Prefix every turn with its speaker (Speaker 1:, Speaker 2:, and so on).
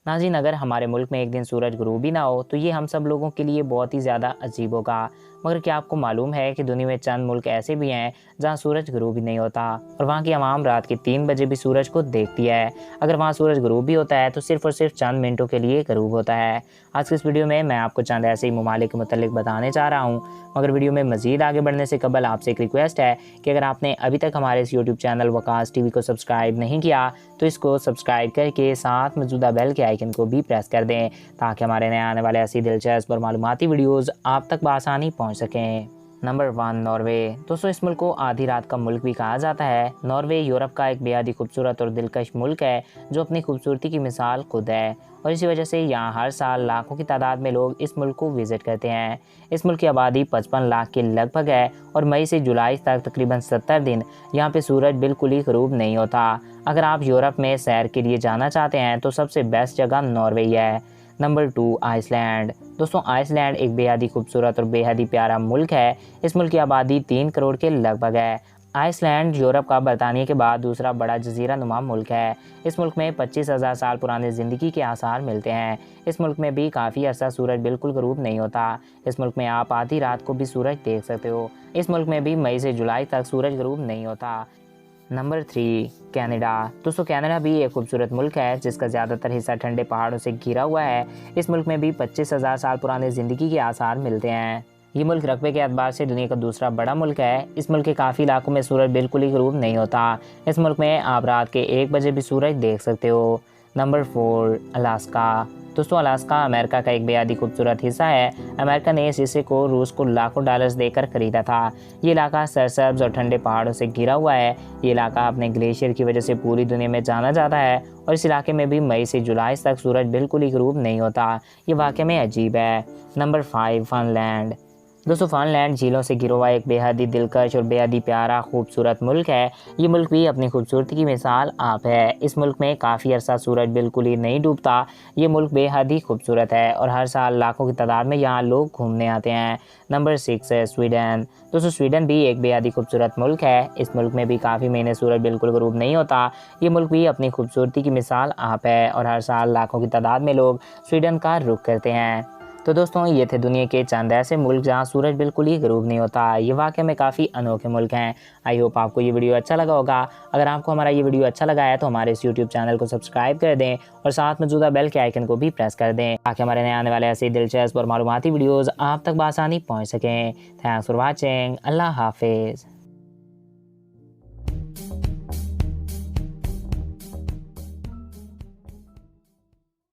Speaker 1: नाज़रीन, अगर हमारे मुल्क में एक दिन सूरज गुरूब ही ना हो तो ये हम सब लोगों के लिए बहुत ही ज़्यादा अजीब होगा। मगर क्या आपको मालूम है कि दुनिया में चंद मुल्क ऐसे भी हैं जहां सूरज गुरूब ही नहीं होता और वहां की आवाम रात के 3 बजे भी सूरज को देखती है। अगर वहां सूरज गुरूब भी होता है तो सिर्फ और सिर्फ चंद मिनटों के लिए गुरूब होता है। आज की इस वीडियो में मैं आपको चंद ऐसे ही ममालिक के मुतालिक बताने चाह रहा हूँ। मगर वीडियो में मजीद आगे बढ़ने से कबल आपसे एक रिक्वेस्ट है कि अगर आपने अभी तक हमारे इस यूट्यूब चैनल वकास टीवी को सब्सक्राइब नहीं किया तो इसको सब्सक्राइब करके साथ मौजूदा बेल के आइकन को भी प्रेस कर दें ताकि हमारे नए आने वाले ऐसी दिलचस्प और मालूमाती वीडियोज़ आप तक बआसानी पहुँच सकें। Number 1, Norway. दोस्तों, इस मुल्क को आधी रात का मुल्क भी कहा जाता है। नॉर्वे यूरोप का एक बेहद ही खूबसूरत और दिलकश मुल्क है जो अपनी खूबसूरती की मिसाल खुद है और इसी वजह से यहाँ हर साल लाखों की तादाद में लोग इस मुल्क को विज़िट करते हैं। इस मुल्क की आबादी 55 लाख के लगभग है और मई से जुलाई तक तकरीबन 70 दिन यहाँ पे सूरज बिल्कुल ही ग़रूब नहीं होता। अगर आप यूरोप में सैर के लिए जाना चाहते हैं तो सबसे बेस्ट जगह नॉर्वे ही है। Number 2, Iceland. दोस्तों, आइसलैंड एक बेहद ही खूबसूरत और बेहद ही प्यारा मुल्क है। इस मुल्क की आबादी 3 करोड़ के लगभग है। आइसलैंड यूरोप का बरतानिया के बाद दूसरा बड़ा जजीरा नुमा मुल्क है। इस मुल्क में 25,000 साल पुराने ज़िंदगी के आसार मिलते हैं। इस मुल्क में भी काफ़ी अर्सा सूरज बिल्कुल ग़रूब नहीं होता। इस मुल्क में आप आधी रात को भी सूरज देख सकते हो। इस मुल्क में भी मई से जुलाई तक सूरज ग़रूब नहीं होता। Number 3, Canada. दोस्तों, कनाडा भी एक खूबसूरत मुल्क है जिसका ज़्यादातर हिस्सा ठंडे पहाड़ों से घिरा हुआ है। इस मुल्क में भी 25,000 साल पुराने ज़िंदगी के आसार मिलते हैं। ये मुल्क रकबे के एतबार से दुनिया का दूसरा बड़ा मुल्क है। इस मुल्क के काफ़ी इलाकों में सूरज बिल्कुल ही ग़रूब नहीं होता। इस मुल्क में आप रात के 1 बजे भी सूरज देख सकते हो। Number 4, Alaska. दोस्तों, अलास्का अमेरिका का एक बेहद ही खूबसूरत हिस्सा है। अमेरिका ने इस हिस्से को रूस को लाखों डॉलर्स देकर खरीदा था। ये इलाका सरसब्ज और ठंडे पहाड़ों से घिरा हुआ है। ये इलाका अपने ग्लेशियर की वजह से पूरी दुनिया में जाना जाता है और इस इलाके में भी मई से जुलाई तक सूरज बिल्कुल ही ग़रूब नहीं होता। ये वाकई में अजीब है। Number 5, Finland. दोस्तों, फ़िनलैंड झीलों से घिरा हुआ एक बेहद ही दिलकश और बेहद ही प्यारा खूबसूरत मुल्क है। ये मुल्क भी अपनी खूबसूरती की मिसाल आप है। इस मुल्क में काफ़ी अरसा सूरज बिल्कुल ही नहीं डूबता। ये मुल्क बेहद ही खूबसूरत है और हर साल लाखों की तादाद में यहाँ लोग घूमने आते हैं। नंबर 6 है स्वीडन। दोस्तों, स्वीडन भी एक बेहद ही खूबसूरत मुल्क है। इस मुल्क में भी काफ़ी महीने सूरज बिल्कुल ग़रूब नहीं होता। ये मुल्क भी अपनी खूबसूरती की मिसाल आप है और हर साल लाखों की तादाद में लोग स्वीडन का रुख करते हैं। तो दोस्तों, ये थे दुनिया के चंद ऐसे मुल्क जहाँ सूरज बिल्कुल ही ग़रूब नहीं होता। ये वाकई में काफ़ी अनोखे मुल्क हैं। आई होप आपको ये वीडियो अच्छा लगा होगा। अगर आपको हमारा ये वीडियो अच्छा लगा है तो हमारे इस यूट्यूब चैनल को सब्सक्राइब कर दें और साथ मौजूदा बेल के आइकन को भी प्रेस कर दें ताकि हमारे नए आने वाले ऐसे दिलचस्प और मालूमाती वीडियोज़ आप तक बआसानी पहुँच सकें। Thanks for watching. अल्लाह हाफिज़।